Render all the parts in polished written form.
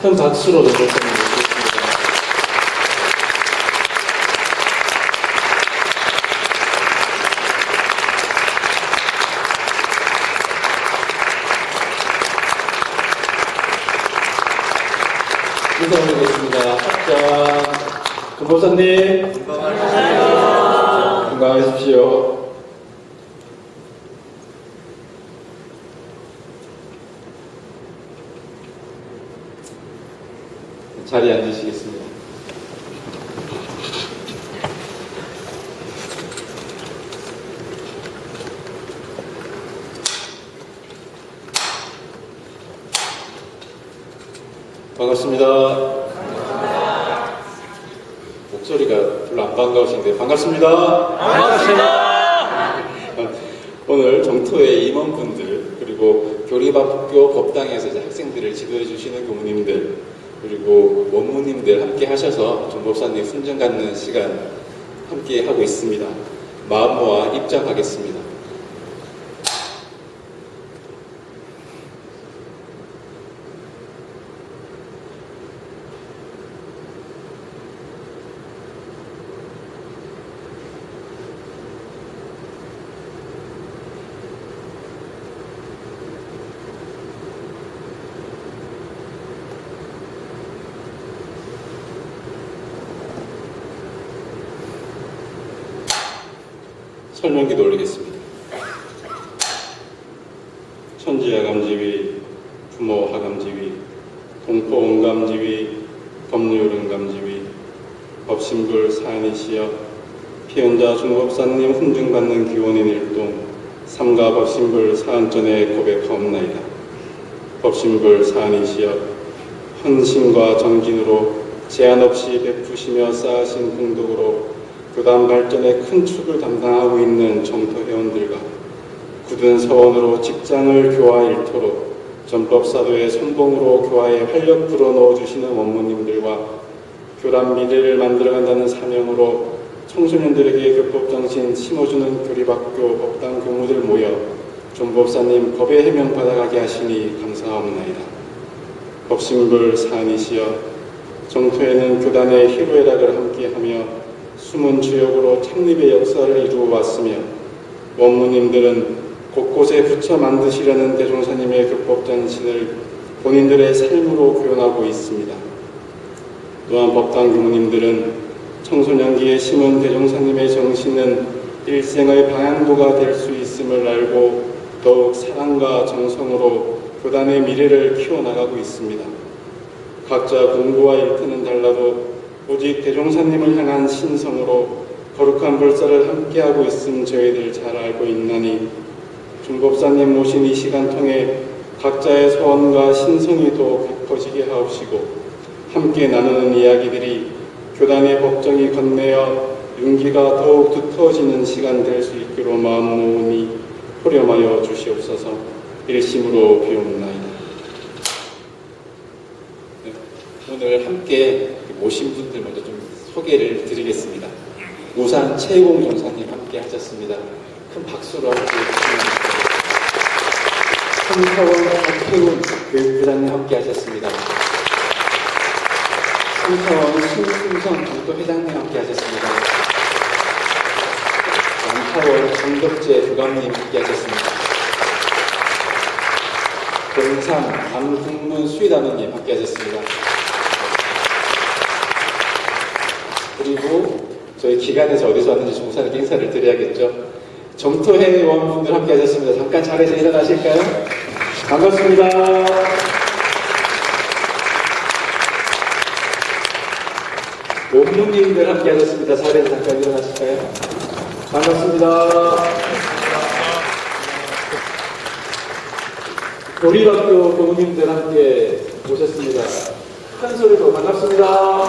큰 박수로 전복사님 모시겠습니다. 인사 올리겠습니다. 합장 전복사님 건강하십시오. 자리에 앉으시겠습니다. 반갑습니다. 목소리가 별로 안 반가우신데 반갑습니다. 반갑습니다. 오늘 정토의 임원분들 그리고 교리학교 법당에서 이제 학생들을 지도해 주시는 교무님들 그리고 원무님들 함께 하셔서 전복사님 순정 갖는 시간 함께 하고 있습니다. 마음 모아 입장하겠습니다. 설명기도 올리겠습니다. 천지하감지위, 부모하감지위, 동포원감지위, 법률은감지위, 법신불 사안이시여 피연자 중법사님 훈증받는 기원인 일동 삼가 법신불 사안전에 고백하옵나이다. 법신불 사안이시여 헌신과 정진으로 제한 없이 베푸시며 쌓으신 공덕으로 교단 발전에 큰 축을 담당하고 있는 정토 회원들과 굳은 서원으로 직장을 교화 일터로 전법사도의 선봉으로 교화에 활력 불어넣어 주시는 원무님들과 교단 미래를 만들어간다는 사명으로 청소년들에게 교법정신 심어주는 교리학교 법당 교무들 모여 전법사님 법의 해명 받아가게 하시니 감사하옵나이다. 법신불 사안이시여 정토에는 교단의 희로애락을 함께하며 숨은 주역으로 창립의 역사를 이루어 왔으며 원무님들은 곳곳에 붙여 만드시려는 대종사님의 교법정신을 본인들의 삶으로 구현하고 있습니다. 또한 법당 교무님들은 청소년기에 심은 대종사님의 정신은 일생의 방향도가 될 수 있음을 알고 더욱 사랑과 정성으로 교단의 미래를 키워나가고 있습니다. 각자 공부와 일터는 달라도 오직 대종사님을 향한 신성으로 거룩한 불사를 함께하고 있음 저희들 잘 알고 있나니 중법사님 모신 이 시간 통해 각자의 소원과 신성이 더욱 깊어지게 하옵시고 함께 나누는 이야기들이 교단의 법정이 건네어 윤기가 더욱 두터워지는 시간 될 수 있기로 마음 모으니 호렴하여 주시옵소서. 일심으로 비옵나이다. 네, 오늘 함께 모신 분들 먼저 좀 소개를 드리겠습니다. 우산 최공 전사님 함께 하셨습니다. 큰 박수로 함께 해주시면 성사원 박혜훈 교육부장님 함께 하셨습니다. 성사원 신승성 정도회장님 함께 하셨습니다. 양파원 정덕재 부감님 함께 하셨습니다. 동산 안국문 수의단원님 함께 하셨습니다. 그리고 저희 기관에서 어디서 왔는지 중사님께 인사를 드려야겠죠. 정토회원분들 함께 하셨습니다. 잠깐 자리에서 일어나실까요? 반갑습니다. 원무님들 함께 하셨습니다. 자리에서 잠깐 일어나실까요? 반갑습니다. 교리학교 교무님들 함께 오셨습니다. 큰 소리로 반갑습니다.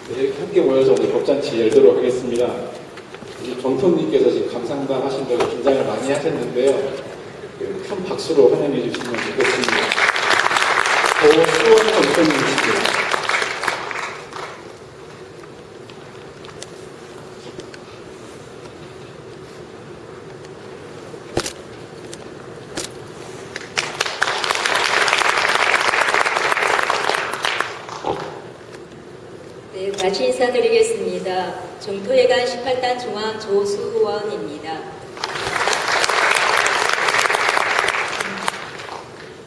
네, 이렇게 함께 모여서 오늘 법잔치 열도록 하겠습니다. 정토님께서 지금 감상단 하신다고 긴장을 많이 하셨는데요. 큰 박수로 환영해 주시면 좋겠습니다. 수원 정토님이시죠. 다시 인사드리겠습니다. 정토회관 18단 중앙 조수원입니다.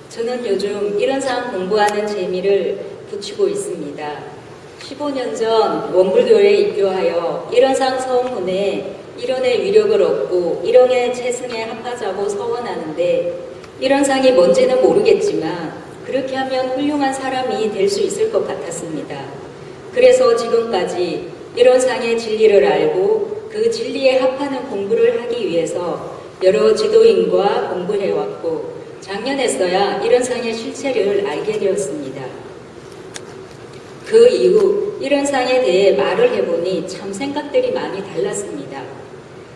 저는 요즘 이런상 공부하는 재미를 붙이고 있습니다. 15년 전 원불교에 입교하여 이런상 서원문에 일원의 위력을 얻고 일원의 재승에 합하자고 서원하는데 이런상이 뭔지는 모르겠지만 그렇게 하면 훌륭한 사람이 될 수 있을 것 같았습니다. 그래서 지금까지 이런상의 진리를 알고 그 진리에 합하는 공부를 하기 위해서 여러 지도인과 공부해왔고 작년에서야 이런상의 실체를 알게 되었습니다. 그 이후 이런상에 대해 말을 해보니 참 생각들이 많이 달랐습니다.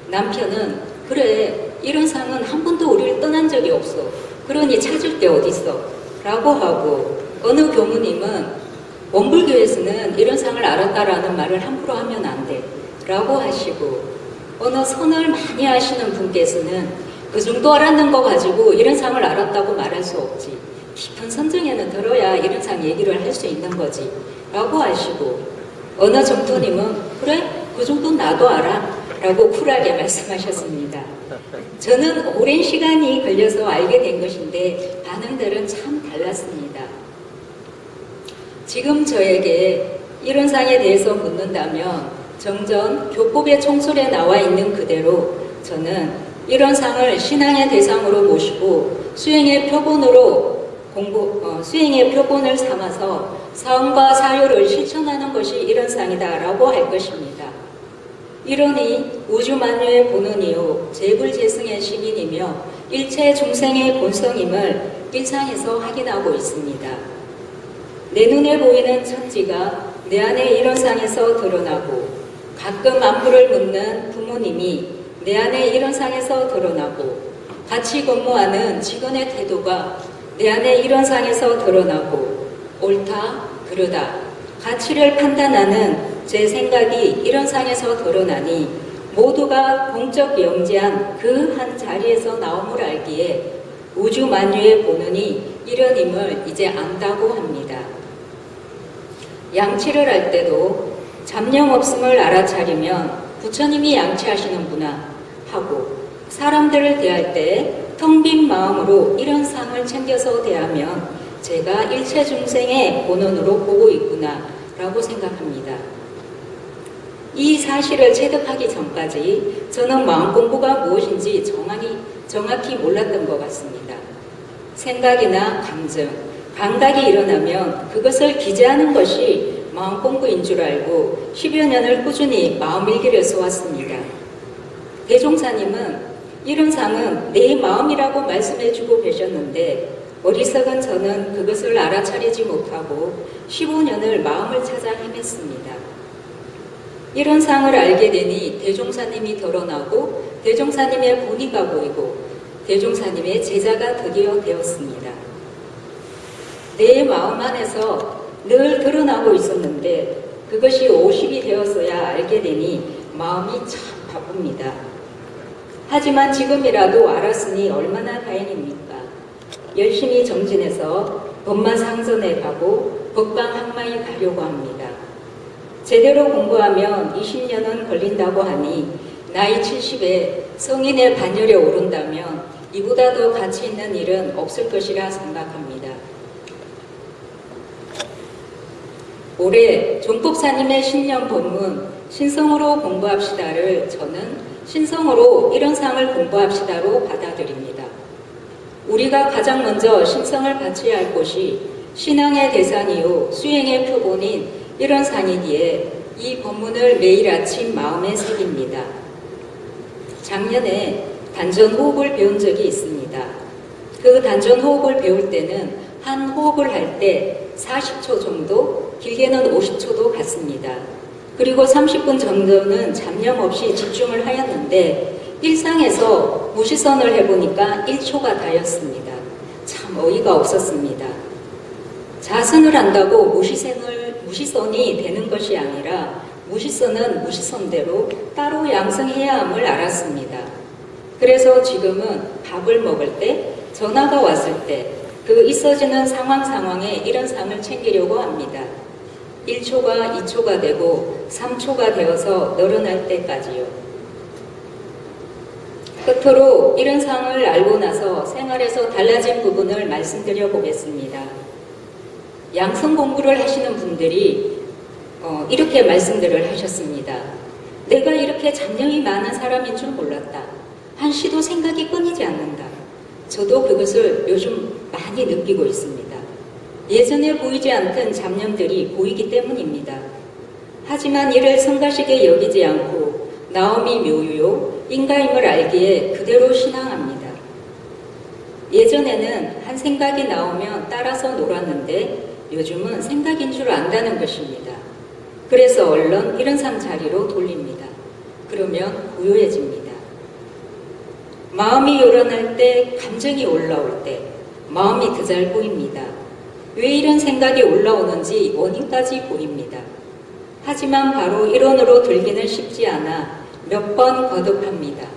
남편은 그래 이런상은 한 번도 우리를 떠난 적이 없어. 그러니 찾을 데 어딨어? 라고 하고 어느 교무님은 원불교에서는 이런상을 알았다라는 말을 함부로 하면 안 돼. 라고 하시고 어느 선을 많이 하시는 분께서는 그 정도 알았는 거 가지고 이런상을 알았다고 말할 수 없지. 깊은 선정에는 들어야 이런상 얘기를 할 수 있는 거지. 라고 하시고 어느 정토님은 그래? 그 정도 나도 알아. 라고 쿨하게 말씀하셨습니다. 저는 오랜 시간이 걸려서 알게 된 것인데 반응들은 참 달랐습니다. 지금 저에게 이런상에 대해서 묻는다면 정전 교법의 총설에 나와 있는 그대로 저는 이런상을 신앙의 대상으로 모시고 수행의 표본을 삼아서 사언과 사유를 실천하는 것이 이런상이다라고 할 것입니다. 이러니 우주만유의 본원이요 재불재승의 시민이며 일체 중생의 본성임을 일상에서 확인하고 있습니다. 내 눈에 보이는 천지가 내 안에 이런상에서 드러나고 가끔 안부를 묻는 부모님이 내 안에 이런상에서 드러나고 같이 근무하는 직원의 태도가 내 안에 이런상에서 드러나고 옳다, 그르다, 가치를 판단하는 제 생각이 이런상에서 드러나니 모두가 공적 영지한 그 한 자리에서 나옴을 알기에 우주 만유의 본원이 이런임을 이제 안다고 합니다. 양치를 할 때도 잡념 없음을 알아차리면 부처님이 양치하시는구나 하고 사람들을 대할 때 텅 빈 마음으로 이런 상을 챙겨서 대하면 제가 일체 중생의 본원으로 보고 있구나 라고 생각합니다. 이 사실을 체득하기 전까지 저는 마음 공부가 무엇인지 정확히 몰랐던 것 같습니다. 생각이나 감정, 감각이 일어나면 그것을 기재하는 것이 마음 공부인 줄 알고 10여 년을 꾸준히 마음일기를 써왔습니다. 대종사님은 이런 상은 내 마음이라고 말씀해주고 계셨는데 어리석은 저는 그것을 알아차리지 못하고 15년을 마음을 찾아 헤맸습니다. 이런 상을 알게 되니 대종사님이 드러나고 대종사님의 본의가 보이고 대종사님의 제자가 드디어 되었습니다. 내 마음 안에서 늘 드러나고 있었는데 그것이 50이 되었어야 알게 되니 마음이 참 바쁩니다. 하지만 지금이라도 알았으니 얼마나 다행입니까? 열심히 정진해서 법마상전에 가고 법방학마에 가려고 합니다. 제대로 공부하면 20년은 걸린다고 하니 나이 70에 성인의 반열에 오른다면 이보다 더 가치 있는 일은 없을 것이라 생각합니다. 올해 종법사님의 신년 법문 신성으로 공부합시다를 저는 신성으로 이런 상을 공부합시다로 받아들입니다. 우리가 가장 먼저 신성을 갖춰야 할 곳이 신앙의 대상이요 수행의 표본인 이런 상이기에 이 법문을 매일 아침 마음에 새깁니다. 작년에 단전호흡을 배운 적이 있습니다. 그 단전호흡을 배울 때는 한 호흡을 할 때 40초 정도, 길게는 50초도 갔습니다. 그리고 30분 정도는 잡념 없이 집중을 하였는데 일상에서 무시선을 해보니까 1초가 다였습니다. 참 어이가 없었습니다. 자선을 한다고 무시선이 되는 것이 아니라 무시선은 무시선대로 따로 양성해야 함을 알았습니다. 그래서 지금은 밥을 먹을 때, 전화가 왔을 때 그 있어지는 상황에 이런 상을 챙기려고 합니다. 1초가 2초가 되고 3초가 되어서 늘어날 때까지요. 끝으로 이런 상을 알고 나서 생활에서 달라진 부분을 말씀드려 보겠습니다. 양성 공부를 하시는 분들이 이렇게 말씀들을 하셨습니다. 내가 이렇게 잡념이 많은 사람인 줄 몰랐다. 한시도 생각이 끊이지 않는다. 저도 그것을 요즘 많이 느끼고 있습니다. 예전에 보이지 않던 잡념들이 보이기 때문입니다. 하지만 이를 성가시게 여기지 않고 나옴이 묘유요 인가임을 알기에 그대로 신앙합니다. 예전에는 한 생각이 나오면 따라서 놀았는데 요즘은 생각인 줄 안다는 것입니다. 그래서 얼른 이런 상 자리로 돌립니다. 그러면 고요해집니다. 마음이 요란할 때, 감정이 올라올 때 마음이 더 잘 보입니다. 왜 이런 생각이 올라오는지 원인까지 보입니다. 하지만 바로 일원으로 들기는 쉽지 않아 몇 번 거듭합니다.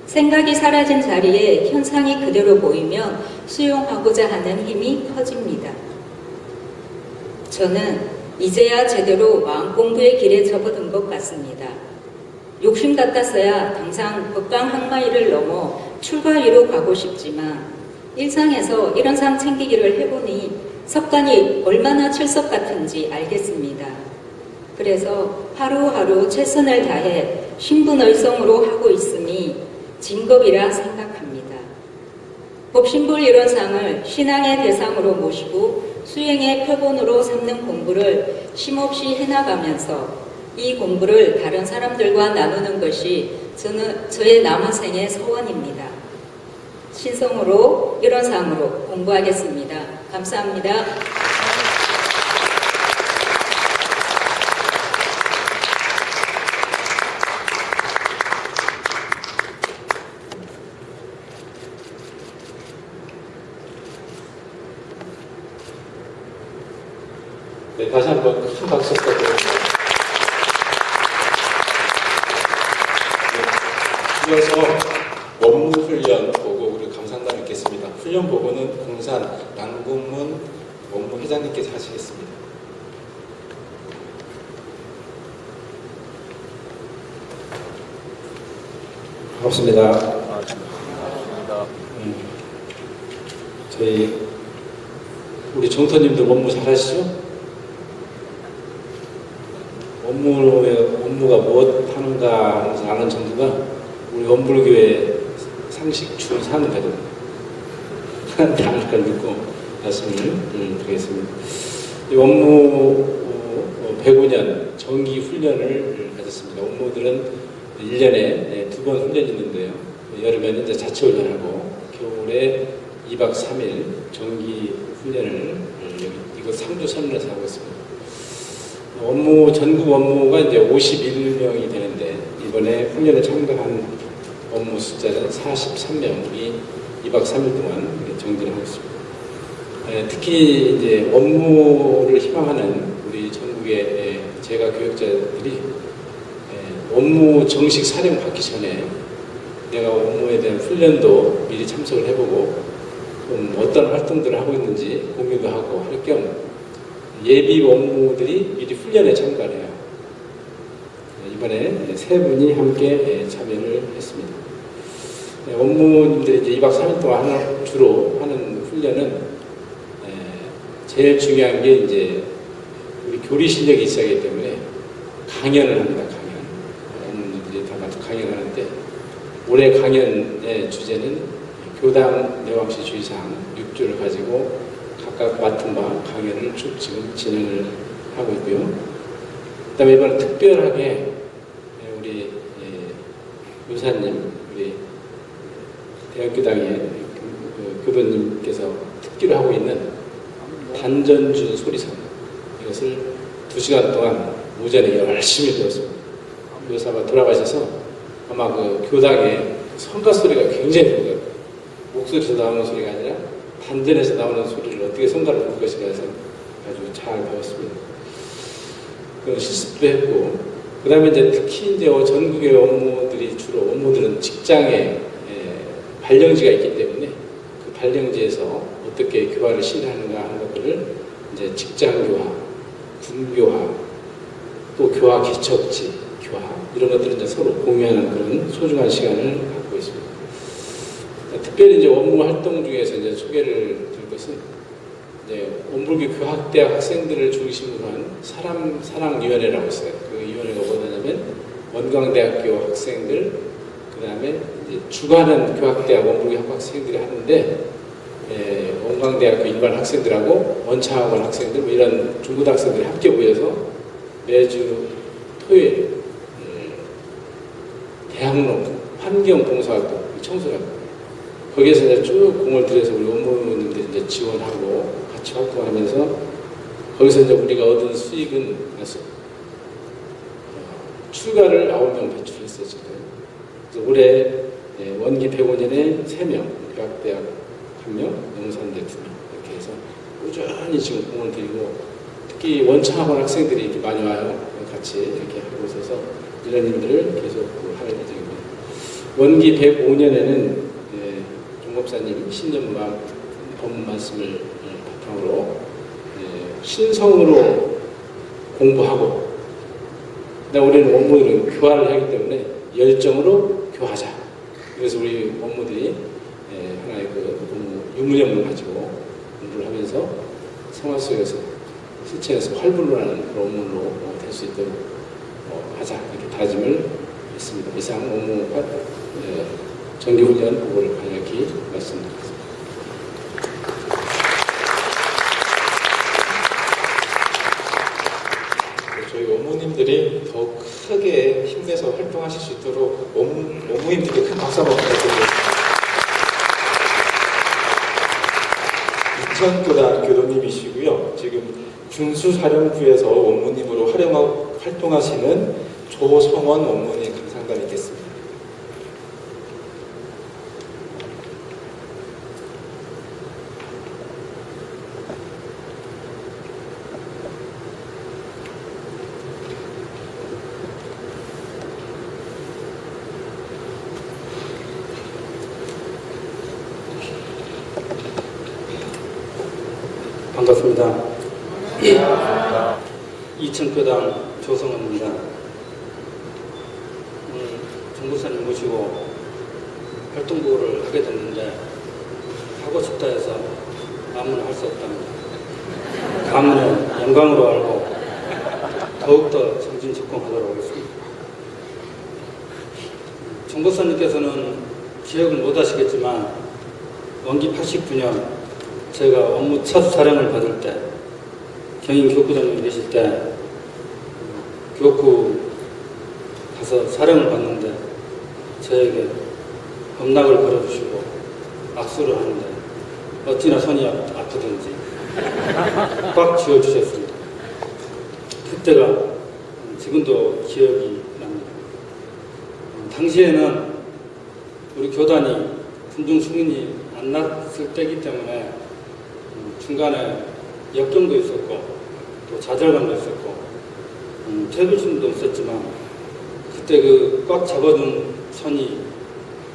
생각이 사라진 자리에 현상이 그대로 보이면 수용하고자 하는 힘이 커집니다. 저는 이제야 제대로 마음공부의 길에 접어든 것 같습니다. 욕심 같았어야 당장 법강 항마이를 넘어 출가위로 가고 싶지만 일상에서 이런 상 챙기기를 해보니 습관이 얼마나 철석 같은지 알겠습니다. 그래서 하루하루 최선을 다해 신분의성으로 하고 있음이 진급이라 생각합니다. 법신불 이런 상을 신앙의 대상으로 모시고 수행의 표본으로 삼는 공부를 쉼없이 해나가면서 이 공부를 다른 사람들과 나누는 것이 저의 남은 생의 소원입니다. 신성으로 이런 상으로 공부하겠습니다. 감사합니다. 네, 다시 한번 큰 박수 부탁드립니다. 네, 이어서 원무 훈련 보고 우리 감상단 있겠습니다. 훈련 보고는 공산 남궁문 원무 회장님께서 하시겠습니다. 반갑습니다. 저희 우리 정터님들 원무 잘하시죠? 원무가 무엇 하는가 하면서 아는 정도가 우리 원불교의 상식 준상대로 다를 걸 믿고 말씀을 드리겠습니다. 이 원무 105년 정기 훈련을 가졌습니다. 원무들은 1년에 2번 훈련이 있는데요. 여름에는 이제 자체 훈련하고 겨울에 2박 3일 정기 훈련을 이거 상주 선언에서 하고 있습니다. 전국 원무가 이제 51명이 되는데 이번에 훈련에 참가한 원무 숫자는 43명이 2박 3일 동안 정기를 하고 있습니다. 특히 이제 원무를 희망하는 우리 전국의 재가 교육자들이 원무 정식 사령 받기 전에 내가 원무에 대한 훈련도 미리 참석을 해보고 어떤 활동들을 하고 있는지 공유도 하고 할 겸 예비 원무들이 미리 훈련에 참가를 해요. 이번에 3분이 함께 참여를 했습니다. 원무님들이 이제 2박 3일 동안 주로 하는 훈련은 제일 중요한 게 이제 우리 교리 실력이 있어야 하기 때문에 강연을 합니다. 원무님들이 다 맡아 강연을 하는데 올해 강연의 주제는 교당 내왕시 주의사항 6조를 가지고 각각 맡은 바 강연을 쭉 지금 진행을 하고 있고요. 그 다음에 이번에 특별하게 우리 요사님, 우리 대학교당의 교수님께서 특기로 하고 있는 단전주 소리성 이것을 2시간 동안 오전에 열심히 배웠습니다. 교사가 돌아가셔서 아마 그 교당의 성가 소리가 굉장히 좋고요. 목소리에서 나오는 소리가 아니라 단전에서 나오는 소리를 어떻게 성가를 부를 것인가 해서 아주 잘 배웠습니다. 그 실습도 했고, 그 다음에 이제 특히 이제 전국의 원무들은 직장에 발령지가 있기 때문에 그 발령지에서 어떻게 교화를 실행하는가 하는 것들을 이제 직장 교화, 군교화, 또 교화 개척지 교화 이런 것들을 이제 서로 공유하는 그런 소중한 시간을 갖고 있습니다. 특별히 이제 원무 활동 중에서 이제 소개를 드릴 것은 이제 원불교 교학대학 학생들을 중심으로 한 사랑위원회라고 있어요. 그 위원회가 뭐냐면 원광대학교 학생들, 그 다음에 이제 주관은 교학대학 원불교 학생들이 하는데 원광대학교 일반 학생들하고 원창학원 학생들 뭐 이런 중고등학생들이 함께 모여서 매주 토요일 대학로 환경봉사활동 청소년 거기에서 이제 쭉 공을 들여서 우리 원무님들이 이제 지원하고 같이 활동하면서 거기서 이제 우리가 얻은 수익은 출가를 9명 배출했어요 지금. 그래서 올해 원기 105년에 3명, 교학대학 1명, 영산대 2명 이렇게 해서 꾸준히 지금 공을 들이고 특히 원창학원 학생들이 이렇게 많이 와요. 같이 이렇게 하고 있어서 이런 일들을 계속 할 예정입니다. 원기 105년에는 종법사님 신년만 법문 말씀을 바탕으로 신성으로 공부하고 우리는 원무들은 교화를 하기 때문에 열정으로 교하자. 그래서 우리 원무들이 하나의 그 유무념을 가지고 공부를 하면서 생활 속에서 실천에서 활불을 하는 그런 원무로 될 수 있도록 하자 이렇게 다짐을 했습니다. 이상 원무 정기훈련 보고를 간략히 말씀드리겠습니다. 저희 원무님들이 더 크게 힘내서 활동하실 수 있도록 원무님들께 큰 박수 한번 부탁드리겠습니다. 인천교단 교도님이시고요. 지금 군수사령부에서 원무님으로 활동하시는 조성원 원무님 감상관이겠습니다. 반갑습니다. 이천교당 조성원입니다. 오늘 정부사님 모시고 활동보고를 하게 됐는데 하고 싶다 해서 아무나 할 수 없답니다. 가문의 영광으로 알고 더욱더 정진직공하도록 하겠습니다. 정부사님께서는 기억을 못 하시겠지만 원기 89년 제가 업무 첫 사령을 받을 때 경인 교구장님 계실 때 교구 가서 사령을 받는데 저에게 법락을 걸어주시고 악수를 하는데 어찌나 손이 아프든지 꽉 쥐어주셨습니다. 그때가 지금도 기억이 납니다. 당시에는 우리 교단이 군중 승인이 안 났을 때이기 때문에 중간에 역경도 있었고 또 좌절감도 있었고 퇴부심도 있었지만 그때 그 꽉 잡아준 손이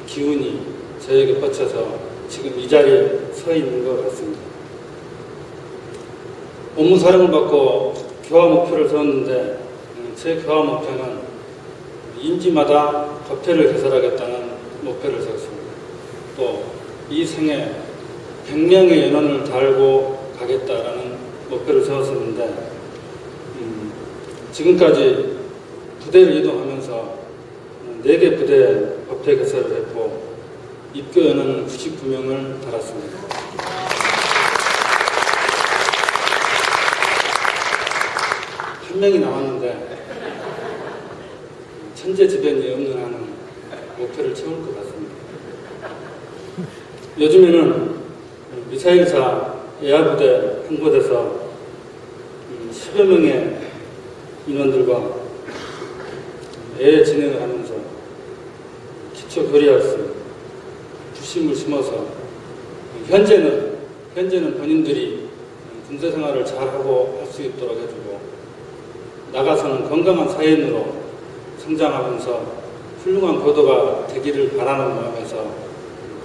기운이 저에게 뻗쳐서 지금 이 자리에 서 있는 것 같습니다. 업무 사령을 받고 교화 목표를 세웠는데 제 교화 목표는 임지마다 법회를 개설하겠다는 목표를 세웠습니다. 또 이 생에 100명의 연원을 달고 가겠다라는 목표를 세웠었는데 지금까지 부대를 이동하면서 4개 부대 법회 개설을 했고 입교 연원은 99명을 달았습니다. 한 명이 남았는데 천재지변이 없는 한은 목표를 채울 것 같습니다. 요즘에는 미사일사 예하부대 홍보대에서 10여 명의 인원들과 예외 진행을 하면서 기초 교리학습, 부심을 심어서 현재는 본인들이 군대 생활을 잘하고 할 수 있도록 해주고 나가서는 건강한 사회인으로 성장하면서 훌륭한 교도가 되기를 바라는 마음에서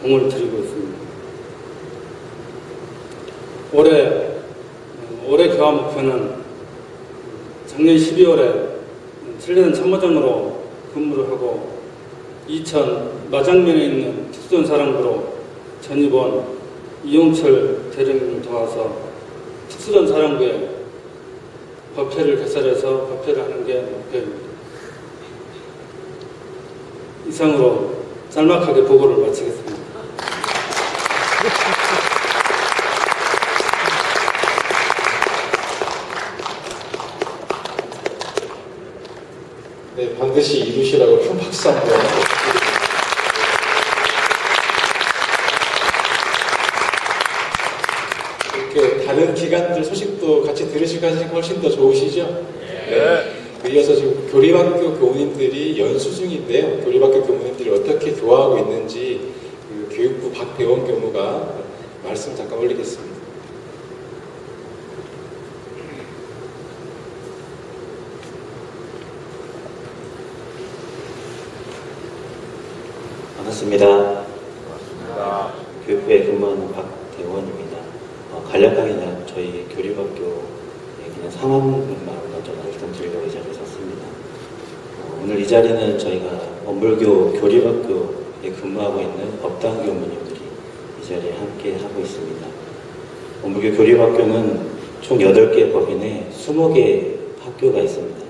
공을 들이고 있습니다. 올해 교화 목표는 작년 12월에 칠레는 참모장으로 근무를 하고 이천 마장면에 있는 특수전사령부로 전입원 이용철 대령님을 도와서 특수전사령부에 법회를 개설해서 법회를 하는 게 목표입니다. 이상으로 짤막하게 보고를 마치겠습니다. 네, 반드시 이루시라고 큰 박수 한번. 이렇게 다른 기관들 소식도 같이 들으시고 하시니까 훨씬 더 좋으시죠? 네. 이어서 지금 교리학교 교무님들이 연수 중인데요. 교리학교 교무님들이 어떻게 교화하고 있는지 그 교육부 박대원 교무가 말씀 잠깐 올리겠습니다. 반갑습니다. 교육부에 근무하는 박대원입니다. 간략하게 그냥 저희 교리학교 그냥 상황만 먼저 말씀드리려고 이 자리에 섰습니다. 오늘 이 자리는 저희가 원불교 교리학교에 근무하고 있는 법당 교무님들이 이 자리에 함께 하고 있습니다. 원불교 교리학교는 총 8개 법인에 20개 학교가 있습니다.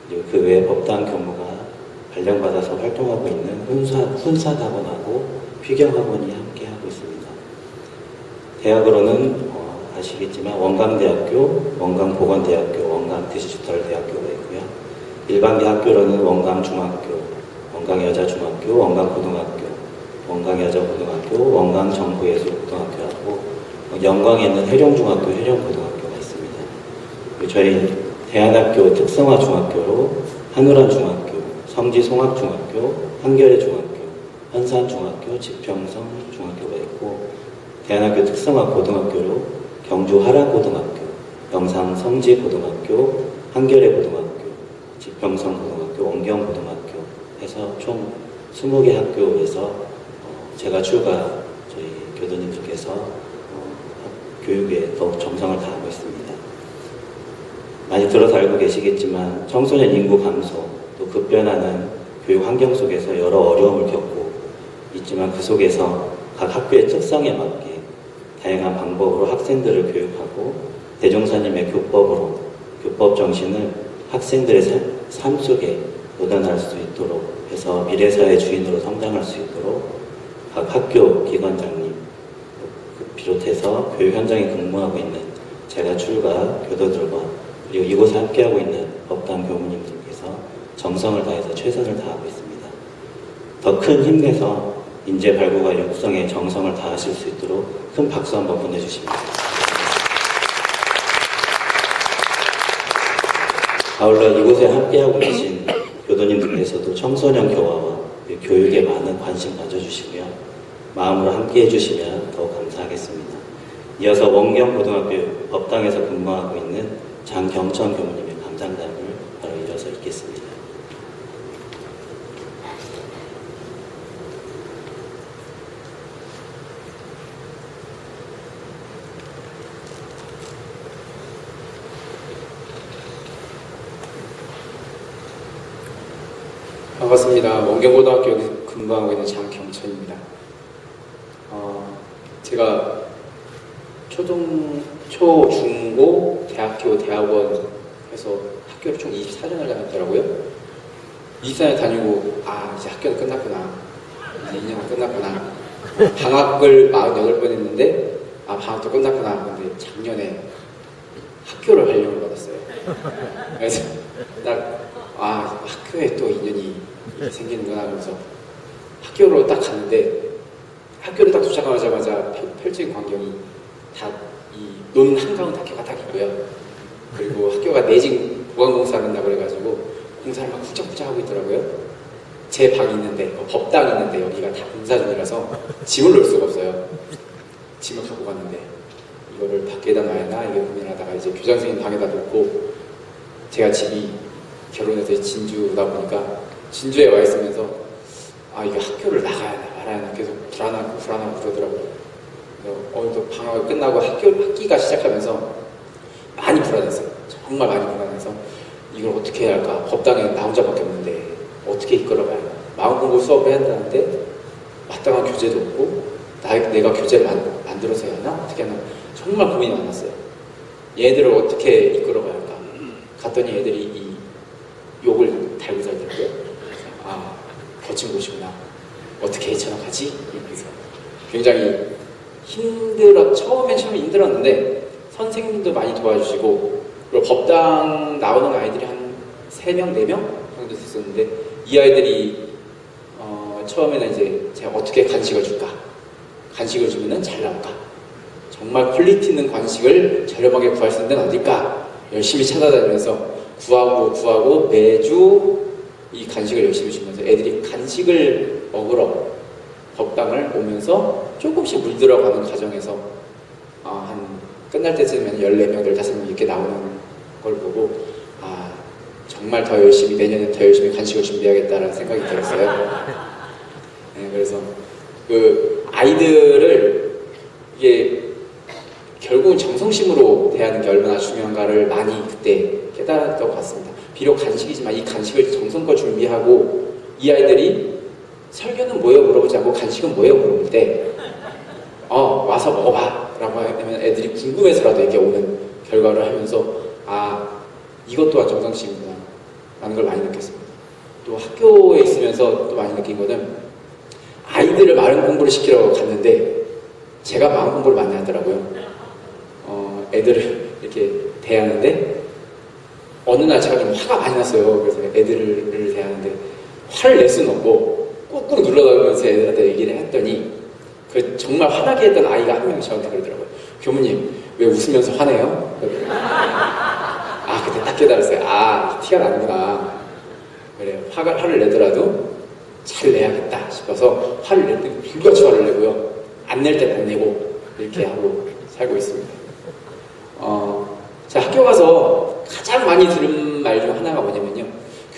그리고 그 외에 법당 교무가 발령받아서 활동하고 있는 훈사학원하고 피경학원이 함께 하고 있습니다. 대학으로는 아시겠지만 원광대학교, 원광보건대학교, 원광디지털대학교가 있고요. 일반대 학교로는 원광중학교, 원광여자중학교, 원광고등학교, 원광여자고등학교, 원광정부예술고등학교하고 영광에 있는 해령중학교, 해령고등학교가 있습니다. 저희 대안학교 특성화중학교로 한우란중학교, 성지송학중학교, 한겨레중학교, 현산중학교, 지평성중학교가 있고 대안학교 특성화 고등학교로 경주 하락고등학교, 영상성지고등학교, 한겨레고등학교, 지평성고등학교, 원경고등학교 해서 총 20개 학교에서 제가 출가 저희 교도님들께서 교육에 더욱 정성을 다하고 있습니다. 많이 들어서 알고 계시겠지만 청소년 인구 감소, 또 급변하는 교육 환경 속에서 여러 어려움을 겪고 있지만 그 속에서 각 학교의 특성에 맞게 다양한 방법으로 학생들을 교육하고 대종사님의 교법으로 교법 정신을 학생들의 삶 속에 묻어날 수 있도록 해서 미래사회 주인으로 성장할 수 있도록 각 학교 기관장님 비롯해서 교육 현장에 근무하고 있는 제가 출가 교도들과 그리고 이곳에 함께하고 있는 법당 교무님들께서 정성을 다해서 최선을 다하고 있습니다. 더 큰 힘내서 인재 발굴과 육성에 정성을 다하실 수 있도록 큰 박수 한번 보내주십니다. 아울러 이곳에 함께하고 계신 교도님들께서도 청소년 교화와 교육에 많은 관심 가져주시고요. 마음으로 함께해 주시면 더욱 감사하겠습니다. 이어서 원경고등학교 법당에서 근무하고 있는 장경천 교무님의 감상담을 바로 이어서 읽겠습니다. 반갑습니다. 원경고등학교에 근무하고 있는 장경천입니다. 제가 초, 중, 고, 대학교, 대학원 해서 학교를 총 24년을 다녔더라고요. 24년 다니고 이제 학교는 끝났구나. 이제 2년은 끝났구나. 방학을 48번 했는데 방학도 끝났구나. 근데 작년에 학교를 발령을 받았어요. 그래서 학교에 또 인연이 생기는구나 하면서 학교로 딱 갔는데 학교를 딱 도착하자마자 펼쳐진 광경이 다 이 논 한가운 학교가 딱 있고요. 그리고 학교가 내진 보강공사를 한다고 그래가지고 공사를 막 훌쩍훌쩍 하고 있더라고요. 제 방이 있는데 법당이 있는데 여기가 다 공사 중이라서 짐을 놓을 수가 없어요. 짐을 갖고 갔는데 이거를 밖에다 놔야나 이게 고민하다가 이제 교장 선생님 방에다 놓고 제가 집이 결혼해서 진주다 보니까 진주에 와 있으면서 이게 학교를 나가야나 말아야나 계속 불안하고 그러더라고요. 오늘도 방학이 끝나고 학기가 시작하면서 많이 불안했어요. 정말 많이 불안해서 이걸 어떻게 해야 할까? 법당에 나 혼자밖에 없는데 어떻게 이끌어가야 할까? 마음 공부 수업을 해야 한다는데 마땅한 교재도 없고 내가 교재를 만들어서 해야 하나? 어떻게 하나? 정말 고민이 많았어요. 얘들을 어떻게 이끌어가야 할까? 갔더니 애들이 이 욕을 달고 살더라고요. 아, 거친 곳이구나. 어떻게 헤쳐나가지? 이러면서 굉장히 처음엔 힘들었는데 선생님도 많이 도와주시고, 그리고 법당 나오는 아이들이 한 3명, 4명 정도 됐었는데, 이 아이들이 처음에는 이제 제가 어떻게 간식을 줄까? 간식을 주면은 잘 나올까? 정말 퀄리티 있는 간식을 저렴하게 구할 수 있는 데는 어딜까? 열심히 찾아다니면서 구하고 매주 이 간식을 열심히 주면서 애들이 간식을 먹으러 법당을 오면서 조금씩 물들어가는 과정에서 한 끝날 때쯤에는 14명, 15명 이렇게 나오는 걸 보고 정말 더 열심히, 내년에 더 열심히 간식을 준비해야겠다라는 생각이 들었어요. 네, 그래서 그 아이들을 이게 결국은 정성심으로 대하는 게 얼마나 중요한가를 많이 그때 깨달았던 것 같습니다. 비록 간식이지만 이 간식을 정성껏 준비하고, 이 아이들이 설교는 뭐예요? 물어보지 않고 간식은 뭐예요? 물어볼 때 와서 먹어봐 라고 하면 애들이 궁금해서라도 이렇게 오는 결과를 하면서 이것 또한 정성심이구나 라는 걸 많이 느꼈습니다. 또 학교에 있으면서 또 많이 느낀 거는, 아이들을 마음 공부를 시키러 갔는데 제가 마음 공부를 많이 하더라고요. 애들을 이렇게 대하는데 어느 날 제가 좀 화가 많이 났어요. 그래서 애들을 대하는데 화를 낼 수는 없고 꾹꾹 눌러가면서 애들한테 얘기를 했더니 정말 화나게 했던 아이가 한 명이 저한테 그러더라고요. 교무님, 왜 웃으면서 화내요? 그때 딱 깨달았어요. 티가 나는구나. 그래요. 화를 내더라도 잘 내야겠다 싶어서 화를 낼 때 불같이 화를 내고요. 안 낼 때는 안 내고 이렇게 하고 살고 있습니다. 자, 학교 가서 가장 많이 들은 말 중 하나가 뭐냐면요.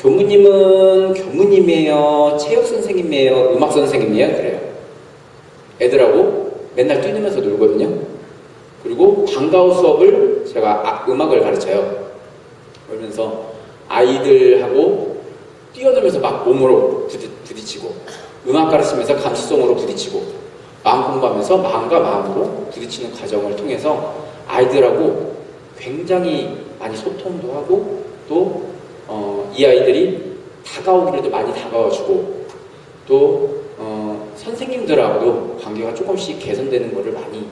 교무님은 교무님이에요? 체육 선생님이에요? 음악 선생님이에요? 그래요. 애들하고 맨날 뛰면서 놀거든요. 그리고 방과후 수업을 제가 음악을 가르쳐요. 그러면서 아이들하고 뛰어놀면서 막 몸으로 부딪히고, 음악 가르치면서 감수성으로 부딪히고, 마음 공부하면서 마음과 마음으로 부딪히는 과정을 통해서 아이들하고 굉장히 많이 소통도 하고, 또 이 아이들이 다가오기를 많이 다가와주고, 또 선생님들하고도 관계가 조금씩 개선되는 것을 많이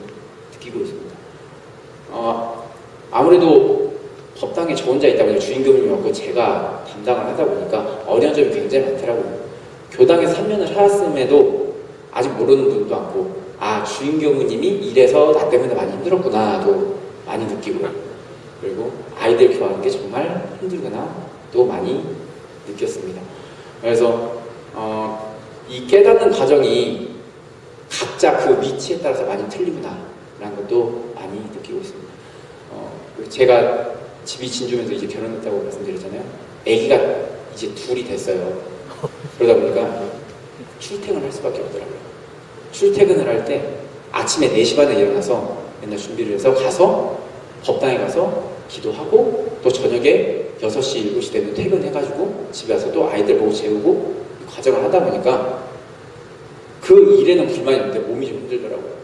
느끼고 있습니다. 아무래도 법당에 저 혼자 있다 보니 주인교무님하고 제가 담당을 하다 보니까 어려운 점이 굉장히 많더라고요. 교당에 3년을 살았음에도 아직 모르는 분도 많고, 주인교무님이 이래서 나 때문에 많이 힘들었구나도 많이 느끼고, 그리고 아이들 교환하는 게 정말 힘들구나 또 많이 느꼈습니다. 그래서 이 깨닫는 과정이 각자 그 위치에 따라서 많이 틀리구나 라는 것도 많이 느끼고 있습니다. 제가 집이 진주면서 이제 결혼했다고 말씀드렸잖아요. 아기가 이제 2이 됐어요. 그러다 보니까 출퇴근을 할 수밖에 없더라고요. 출퇴근을 할 때 아침에 4시 반에 일어나서 맨날 준비를 해서 가서 법당에 가서 기도하고, 또 저녁에 6시, 7시 되면 퇴근해가지고 집에 와서 또 아이들 보고 재우고 과정을 하다 보니까 그 일에는 불만이 없는데 몸이 좀 힘들더라고요.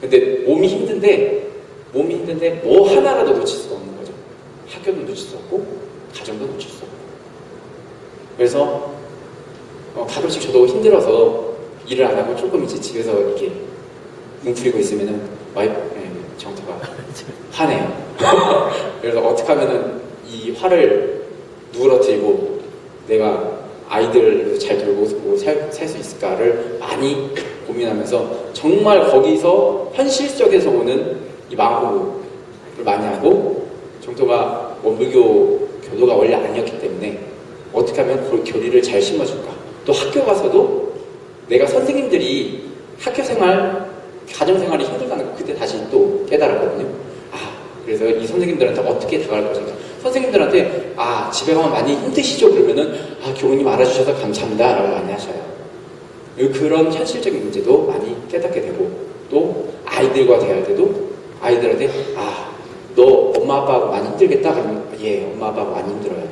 근데 몸이 힘든데 뭐 하나라도 놓칠 수가 없는 거죠. 학교도 놓칠 수 없고 가정도 놓칠 수 없고. 그래서 가끔씩 저도 힘들어서 일을 안 하고 조금 이제 집에서 이렇게 뭉클이고 있으면은 정태가 화내요. 그래서 어떻게 하면은 이 화를 누그러뜨리고 내가 아이들을 잘 돌보고 살 수 있을까를 많이 고민하면서, 정말 거기서 현실적에서 오는 이 마음 공부를 많이 하고, 정토가 원불교 교도가 원래 아니었기 때문에 어떻게 하면 그 교리를 잘 심어줄까. 또 학교 가서도 내가 선생님들이 학교 생활, 가정 생활이 힘들다는 거 그때 다시 또 깨달았거든요. 그래서 이 선생님들한테 어떻게 다가갈 것인가. 선생님들한테 집에 가면 많이 힘드시죠? 그러면은 교무님 알아주셔서 감사합니다 라고 많이 하셔요. 그런 현실적인 문제도 많이 깨닫게 되고, 또 아이들과 대할 때도 아이들한테 너 엄마 아빠하고 많이 힘들겠다? 그러면 예, 엄마 아빠 많이 힘들어요.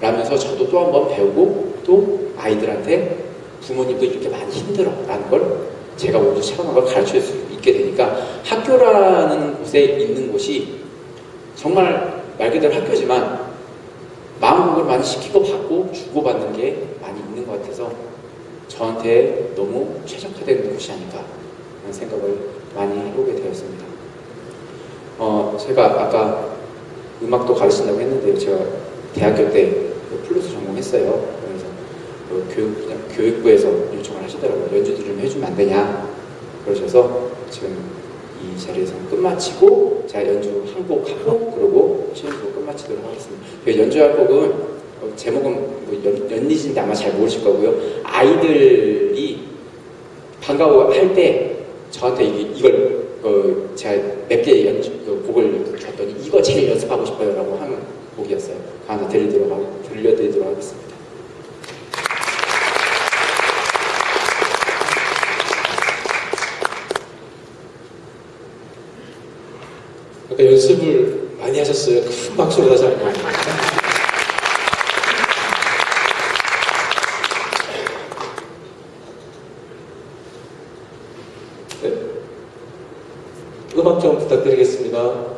라면서 저도 또 한 번 배우고 또 아이들한테 부모님도 이렇게 많이 힘들어 라는 걸 제가 모두 체험한 걸 가르칠 수 있게 되니까 학교라는 곳에 있는 곳이 정말 말 그대로 학교지만 마음공부를 많이 시키고 받고 주고받는 게 많이 있는 것 같아서 저한테 너무 최적화된 곳이 아닌가 하는 생각을 많이 해보게 되었습니다. 제가 아까 음악도 가르친다고 했는데요. 제가 대학교 때 플루스 전공했어요. 그래서 교육부에서 요청을 하시더라고요. 연주도 좀 해주면 안 되냐 그러셔서 지금 이 자리에서 끝마치고 제가 연주 한 곡 하고 그러고 시험도 끝마치도록 하겠습니다. 그 연주할 곡은 제목은 뭐 연리진데 아마 잘 모르실 거고요. 아이들이 반가워할 때 저한테 이걸 제가 몇 개 곡을 줬더니 이거 제일 연습하고 싶어요라고 하는 곡이었어요. 그 하나 들려드리도록 하겠습니다. 아까 연습을 많이 하셨어요. 큰 박수로 다시 한번. 네. 음악 좀 부탁드리겠습니다.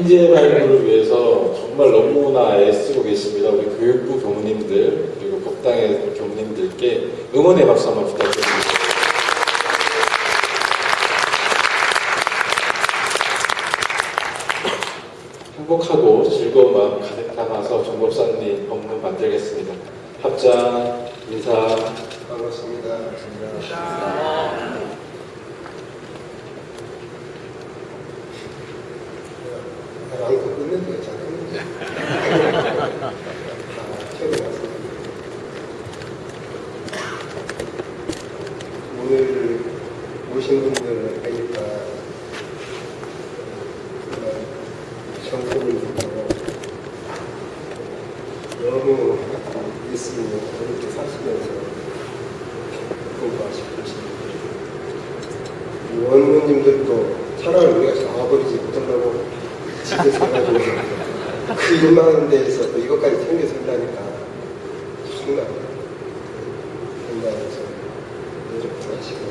인재 발굴을 위해서 정말 너무나 애쓰고 계십니다. 우리 교육부 교무님들 그리고 법당의 교무님들께 응원의 박수 한번 부탁드립니다. 행복하고 즐거운 마음 가득 담아서 정 법사님 법문 받들겠습니다. 합장, 인사. 반갑습니다. 안고 끝내도 잠깐만요. 처음에 왔습니다. 오늘 오신 분들 보니까 정보를 듣고 너무 예수님을 이렇게 사시면서 공부하시고 계십니다. 원무님들도 차라리 우리가 나와버리지 못하려고 집에 서가지고 그 일만한 데에서 또 이것까지 챙겨 산다니까 정말 건강해서 노력도 하시고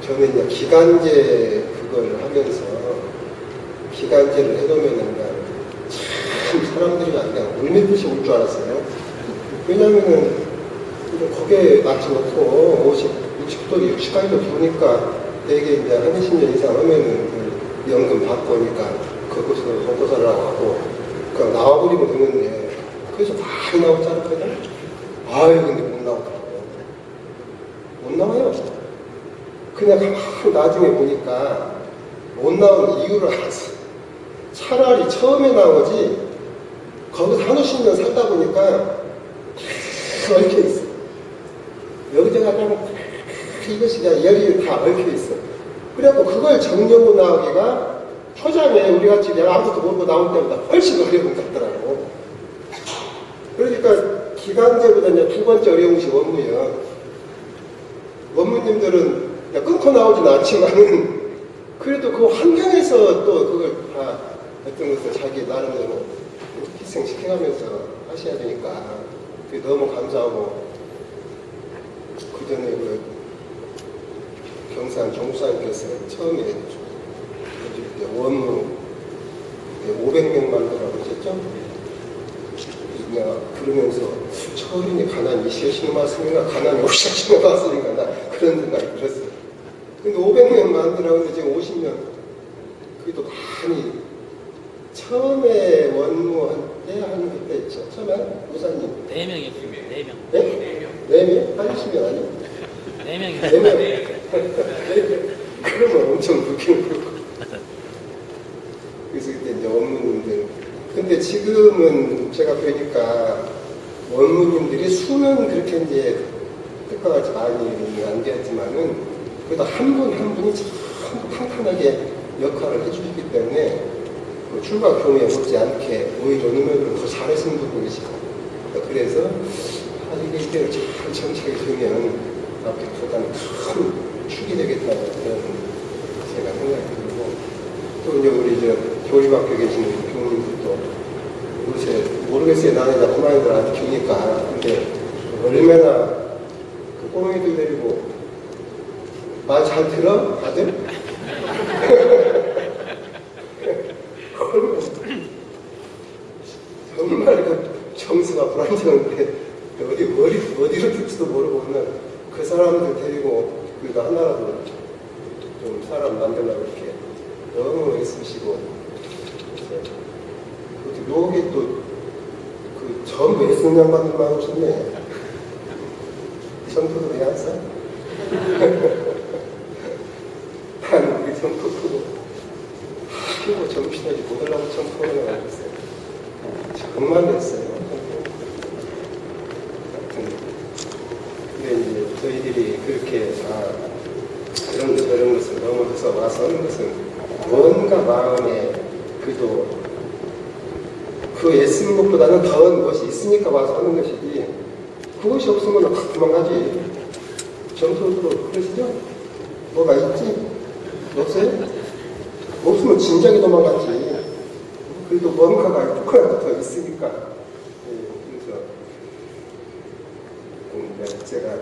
저는 이제 기간제 그걸 하면서 기간제를 해놓으면은 참 사람들이 그냥 울밀듯이 올 줄 알았어요. 왜냐면은 거기에 맞춰놓고 50, 60도, 60까지도 부으니까 되게 이제 한 20년 이상 하면은 그 연금 받고 오니까 그것을 먹고 살라고 하고 그냥 나와버리면 되는데 그래서 많이 나올 줄 알았거든. 아유 근데 못 나오더라고. 못 나와요. 그냥 가만히 나중에 보니까 못 나오는 이유를 알았어. 차라리 처음에 나오지 거기서 한 50년 살다 보니까 다 얽혀 있어. 여기저기 가면 이것이 그냥 열이 다 얽혀 있어. 그래갖고 그걸 정리하고 나오기가 초장에 우리같이 내가 아무것도 모르고 나올 때보다 훨씬 어려운 것 같더라고. 그러니까 기간제보다 이제 두 번째 어려운 것이 원무예요. 원무님들은 끊고 나오진 않지만은 그래도 그 환경에서 또 그걸 다 어떤 것을 자기 나름대로 희생시켜가면서 하셔야 되니까 그게 너무 감사하고 그 전에 그 경산 정부사님께서 처음에 원무 500명 만들라고 하셨죠? 내가 그러면서 처음이니 가난이 시하시는 말씀인가 가난이 오시하시는 말씀인가 나 그런 생각이 들었어요. 근데 500명 만들라고 했는데 지금 50명 그래도 많이 처음에 원무할 때 하는 그때 처음에 우사님 4명이요. 4명. 네? 4명? 80명 아니요? 4명이요. 4명? 그러면 엄청 웃기는 거고. 그래서 그때 이제 원무님들. 근데 지금은 제가 보니까 원무님들이 수는 그렇게 이제 뜻과 같이 많이 안 되었지만은 그래도 한 분 한 분이 참 탄탄하게 역할을 해주시기 때문에 그 출가 경우에 못지않게 오히려 어느 면으로 더 잘하시는 분도 계시고 그래서 이게 이대로 잘 정착이 되면 앞으로보다는 큰 축이 되겠다는 그런 제가 생각이 들고 또 이제 우리 교리학교 계시는 교우님들도 요새 모르겠어요. 나는 이제 꼬마이들 아직 키우니까 근데 얼마나 그 꼬마이들 데리고 말 잘 들어? 다들? 정말 그 점수가 불안정한데 어디로 들지도 모르고 오늘 그 사람들 데리고 그러니까 하나라도 좀 사람 만들려고 이렇게 너무 애쓰시고 여기 또 그 전부 애쓰는 양반들만 오셨네. 전부도 왜 안 써? 난 우리 전부도 하고 정신없이 못 하려고 전부를 알고 있어요. 정말 됐어요. 근데 이제 저희들이 그렇게 다 그런 저런 것을 넘어서 와서 하는 것은 뭔가 마음에 그래도 그 애쓰는 것보다는 더한 것이 있으니까 와서 하는 것이지 그것이 없으면 확 도망가지. 정서도 그러시죠? 뭐가 있지? 없어요? 없으면 진작에 도망갔지. 그래도 뭔가가 조금이라도 더 있으니까. 그래서 제가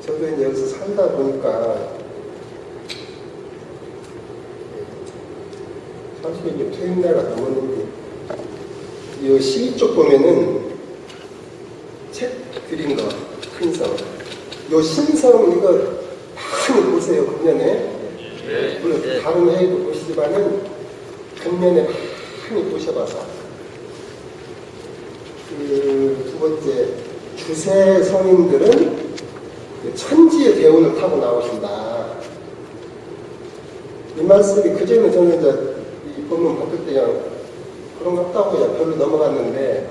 저도 이제 여기서 살다 보니까 사실 이제 퇴임날가 넘었는데 이 시위 쪽 보면은 책 드린 거 큰 성. 요 신성 이거 많이 보세요 금년에. 물론 다른 회에도 보시지만은 금년에 많이 보셔봐서. 그 두 번째 주세 성인들은 천지의 대운을 타고 나오신다. 이 말씀이 그전에 저는 이제 이 본문 바꿀 때 그냥 그런 거 없다고 그냥 별로 넘어갔는데,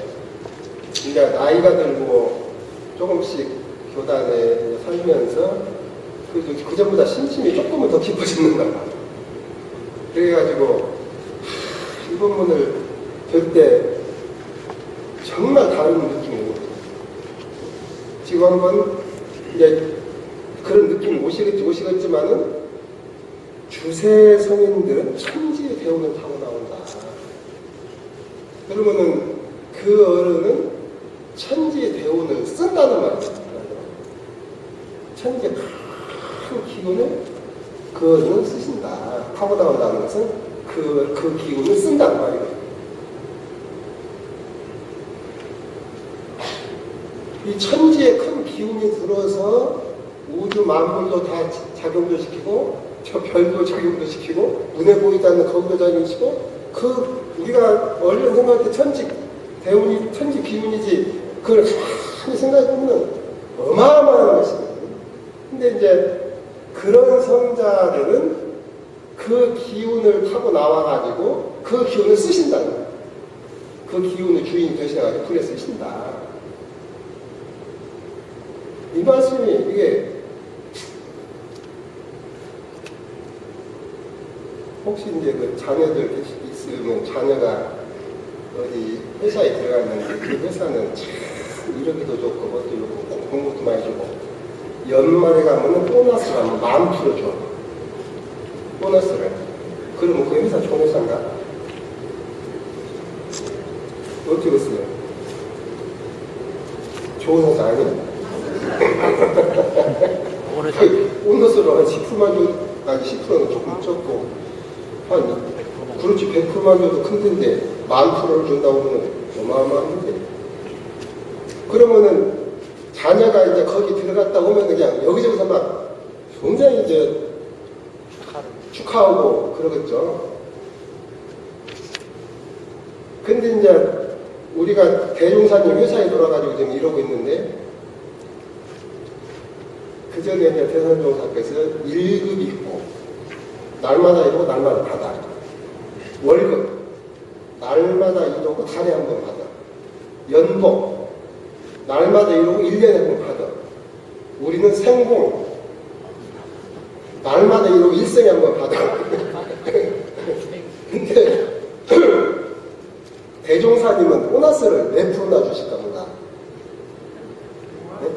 우리가 나이가 들고 조금씩 교단에 살면서 그전보다 심심이 조금은 더 깊어지는가 봐. 그래가지고 이 본문을 들 때 정말 다른 느낌이 오거든요. 지금 한번 이제 그런 느낌이 오시겠지만은 주세 성인들은 천지의 대운을 타고 나온다. 그러면은 그 어른은 천지의 대운을 쓴다는 말이에요. 천지의 큰 기운을 그 어른은 쓰신다. 타고 나온다는 것은 그 기운을 쓴다는 말이에요. 이 천지의 큰 기운이 들어서 우주 만물도 다 작용도 시키고 저 별도 작용도 시키고 눈에 보이지 않는 거기도 작용시키고 우리가 얼른 생각할 때 천지 대운이 천지 기운이지 그걸 가만히 생각해보면 어마어마한 것이거든요. 근데 이제 그런 성자들은 그 기운을 타고 나와가지고 그 기운을 쓰신다는 거예요. 그 기운을 주인 되셔가지고 불에 쓰신다. 이 말씀이 이게 혹시 이제 그 자녀들 있으면 자녀가 어디 회사에 들어갔는데 그 회사는 참 이러기도 좋고 그것도 좋고 공부도 많이 주고 연말에 가면은 보너스를 하면 10,000% 줘. 보너스를. 그러면 그 회사 좋은 회사인가? 어떻게 봤어요? 좋은 회사 아니에요? 보너스로 한 10%만 줘도, 아니 10%는 조금 적고, 그렇지 100%만 줘도 큰 데인데 10,000%를 준다고 하면 어마어마한데. 그러면은 자녀가 이제 거기 들어갔다 오면 그냥 여기저기서 막 굉장히 이제 축하하고 그러겠죠. 근데 이제 우리가 대종사님 회사에 돌아가지고 지금 이러고 있는데, 그 전에 이제 대산종사께서 1급이 있고, 날마다 이러고 날마다 받아. 월급, 날마다 이러고 달에 한 번 받아. 연봉, 날마다 이러고 1년에 한 번 받아. 우리는 생봉, 날마다 이러고 일생에 한 번 받아. 근데, 대종사님은 보너스를 몇 프로나 주실 겁니다. 네?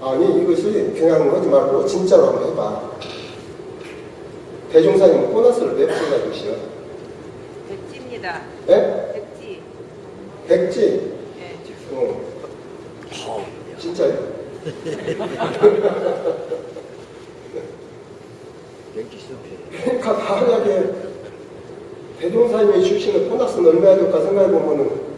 아니, 이것이 그냥 하지 말고 진짜로 한번 해봐. 대종사님은 보너스를 몇 프로나 주시오? 백지입니다. 네? 백지. 백지? 네. 진짜요? 그러니까 만약에 대종사님이 주시는 보너스는 얼마나 될까 생각해보면은,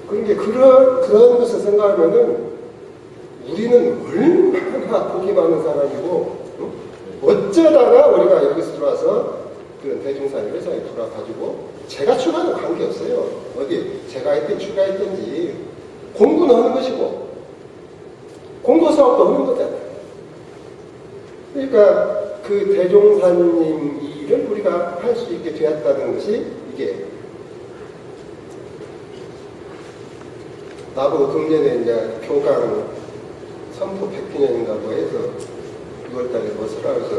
그러니까 그런 것을 생각하면은 우리는 얼마나 복이 많은 사람이고, 어쩌다가 우리가 여기서 들어와서 그런 대종사님 회사에 들어와가지고 제가 추가는 관계없어요. 어디 제가 했든 추가했든지 공부는 하는 것이고 공부 사업도 하는 거잖아요. 그러니까 그 대종사님 일을 우리가 할 수 있게 되었다는 것이 이게 나보고 금년에 이제 교강 선포 100주년인가 뭐 해서 6월달에 뭐 쓰라 해서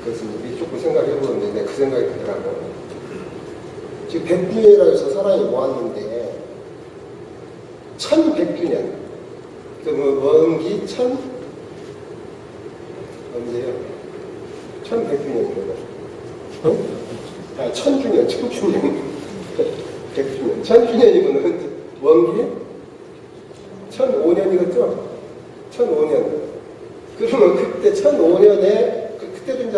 그것을 이제 조금 생각해보는데 내가 그 생각이 들더라고. 지금 100주년이라 해서 사람이 모았는데 1100주년 그 원기 언제요? 1100주년이거든. 어? 아, 1000주년. 100주년. 1000주년이면은 원기 1005년이겠죠? 1005년. 그러면 그때 1005년에 그때도 이제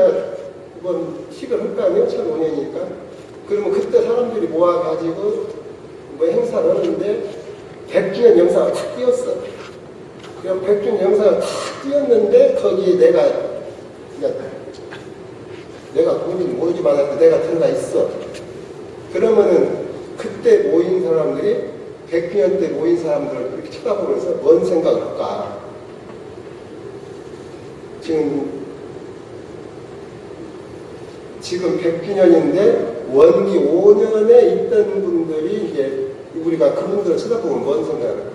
이번 식을 할 거 아니에요? 1005년이니까. 그러면 그때 사람들이 모아가지고 뭐 행사를 하는데 100주년 영상을 탁 띄웠어. 그럼 100주년 영상을 탁 띄웠는데 거기에 내가 돈이 모이지만 할때 내가 들어가 있어. 그러면은 그때 모인 사람들이 100주년 때 모인 사람들을 이렇게 쳐다보면서 뭔 생각을 할까? 지금 100주년인데 원기 5년에 있던 분들이 이제 우리가 그분들을 쳐다보면 뭔 생각을 할까?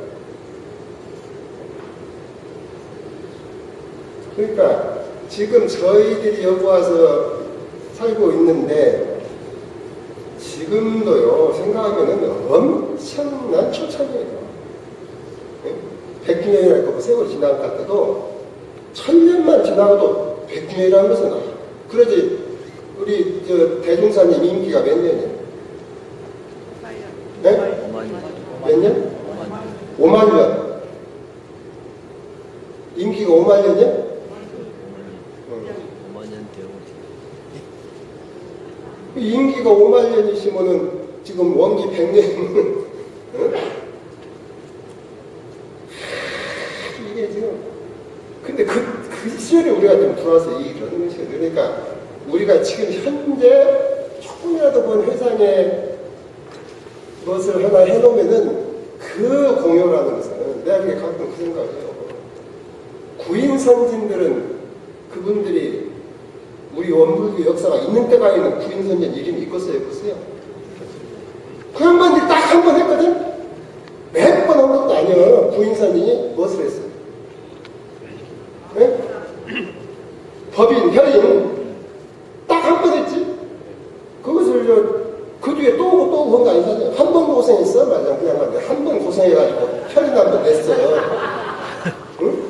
그러니까 지금 저희들이 여기 와서 살고 있는데 지금도요 생각하면은 엄청난 초창이에요. 100주년이랄 거 세월이 지난 것 같아도 1000년만 지나가도 100주년이라는 것은 그러지. 우리 저 대중사님 임기가 몇 년이에요? 네? 몇 년? 5만 년. 임기가 5만 년이요? 5만 임기가 5만 년이시면은 지금 원기 100년이면 이게 지금 근데 그 시절에 우리가 좀 들어와서 이 일을 하는 것이에요. 그러니까 우리가 지금 현재 조금이라도 본 회상의 것을 하나 해놓으면은 그 공효라는 것은 내가 그게 가끔 그 생각이에요. 구인 선진들은 그분들이 우리 원불교 역사가 있는 때가 있는 구인 선진 이름이 있겠어요, 없겠어요? 그 양반들이 딱 한 번 했거든? 몇 번 한 것도 아니야. 구인 선진이 무엇을 했어? 네? 법인, 혈인 딱 한 번 했지? 그것을 그 뒤에 또 오고 또 오고 한 거 아니잖아요. 한 번 고생했어? 맞아. 그냥 한 번 고생해가지고 혈인 한 번 냈어요. 응?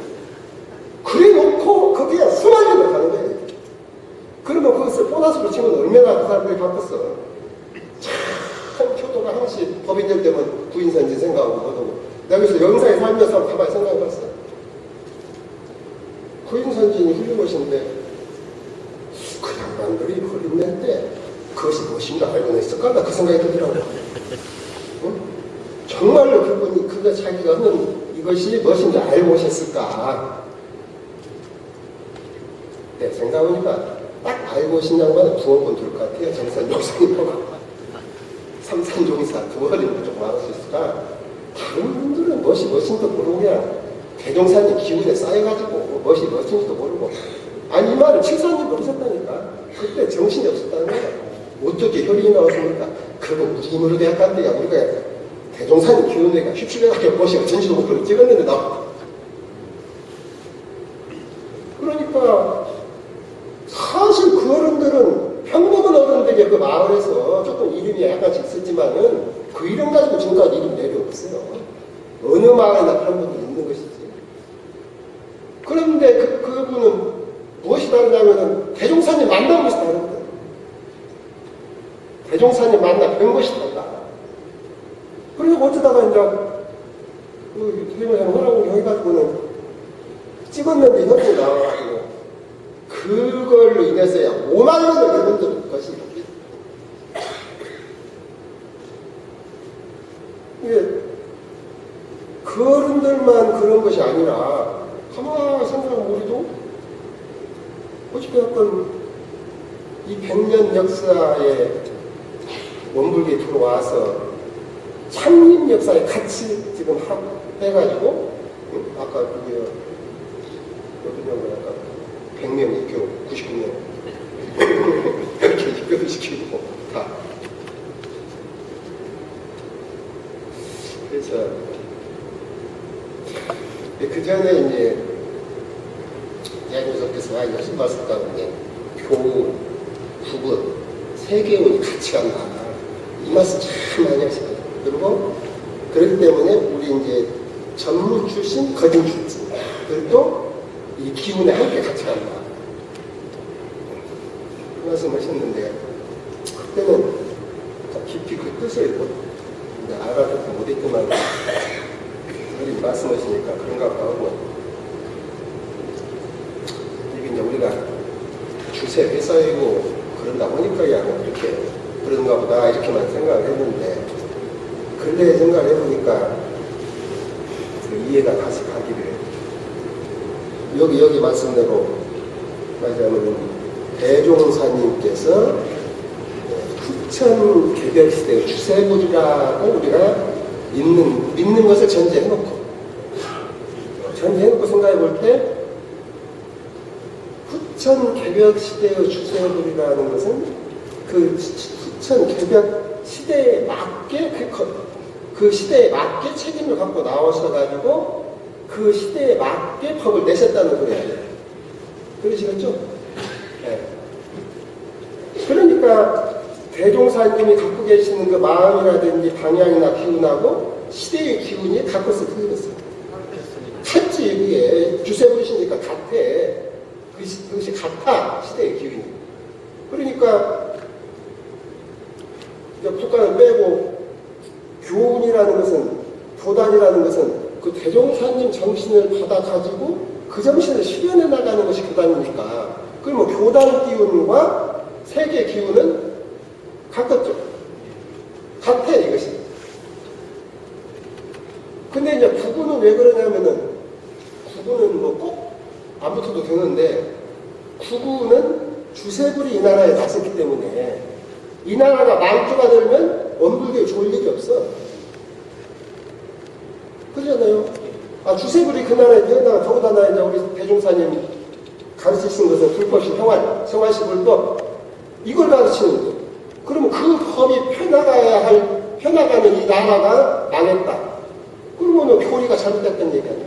그래 놓고 그게 수만 년을 가는 거예요. 그러면 그것을 보너스로 치면 얼마나 그 사람들이 바꿨어. 참 효도가 항시 법인될 때면 구인선지 생각하고 하고 내가 그래서 영상에 살면서 한번 가만히 생각해봤어. 구인선진이 훌륭하신데 그 양반들이 법인 낼 때 그것이 무엇인가 알고 냈을까? 나 그 생각이 들더라고. 응? 정말로 그분이 그가 자기가 하는 이것이 무엇인지 알고 오셨을까? 내 생각해보니까 딱 알고 오신 양반은 부원권 될 것 같아요. 정산종사님하고 삼산종사 두어리는 좀 많을 수 있을까? 다른 분들은 무엇이 무엇인지도 모르고 그냥 대종사님 기운에 쌓여가지고 무엇이 무엇인지도 모르고 아니 이 말을 칠사님도 그러셨다니까. 그때 정신이 없었다는 거야. 어떻게 혈이 나왔습니까? 그리고 우리 힘으로 대학간데야 우리가 대종사님 기운에가 휩쓸려가지고 무엇이 어쩐지도 모르고 찍었는데 나 그러니까 사실 그 어른들은 평범한 어른들이 그 마을에서 조금 이름이 약간씩 있었지만은 그 이름 가지고 지금까지 이름 내려없어요. 어느 마을에나 그런 분들이 있는 것이지. 그런데 그분은 무엇이 다르냐면은 대종사님 만난 것이 다른 거예요. 대종사님 만나 뵌 것이 달라. 그래서 어쩌다가 이제 그 대종사님 허락을 해가지고는 찍었는데 현재 나와가지고 그걸로 인해서야 5만 년을 그분들 것이 이게 그 어른들만 그런 것이 아니라 가만히 생각하면 우리도 어찌됐건 이 100년 역사에 원불교에 들어와서 창립 역사에 같이 지금 해가지고 아까 그게 어떤 경우는 아까 100명 입교 99명 이렇게 입교를 시키고 다 그래서 그 전에 이제 야교석께서 와 무슨 말씀 가운데 교우, 구분, 세계운이 같이 간다 이 말씀 참 많이 하시거든요. 그리고 그렇기 때문에 우리 이제 전무 출신, 거진 출신 그리고 이 기운에 함께 같이 간다. 그 말씀 하셨는데 그때는 깊이 그 뜻을 알아듣고 못했지만 우리 말씀하시니까 그런가 하고 요새 회사이고 그런다 보니까 그냥 이렇게 그런가 보다 이렇게만 생각을 했는데 근래 생각을 해보니까 그 이해가 다시 가기를 여기 말씀대로 말하자면 대종사님께서 후천 개별시대의 주세불이라고 우리가 믿는 것을 전제해놓고 생각해 볼 때 후천 개별 시대의 주세불이라는 것은 그 후천 개별 시대에 맞게 그 시대에 맞게 책임을 갖고 나오셔가지고 그 시대에 맞게 법을 내셨다는 소리예요. 그러시겠죠? 네. 그러니까 대종사님이 갖고 계시는 그 마음이라든지 방향이나 기운하고 시대의 기운이 같고서 틀렸어요. 같지 이게 주세부리시니까 같아. 그것이 같아 시대의 기운이. 그러니까 북한을 빼고 교훈이라는 것은 교단이라는 것은 그 대종사님 정신을 받아가지고 그 정신을 실현해 나가는 것이 교단이니까 그럼 뭐 교단 기운과 세계 기운은 같겠죠. 같아 이것이. 근데 이제 구구는 왜 그러냐면은 구구는 뭐 꼭 안 붙어도 되는데 구구는 주세불이 이 나라에 났었기 때문에 이 나라가 망주가 되면 원불교에 좋을 일이 없어. 그러잖아요. 주세불이 그 나라에 태어나가 더군다나 이제 우리 대종사님이 가르치신 것은 불법시 평안, 성화시 불법 이걸 가르치는데 그러면 그 법이 펴나가는 이 나라가 망했다. 그러면 교리가 잘못됐다는 얘기 아니야.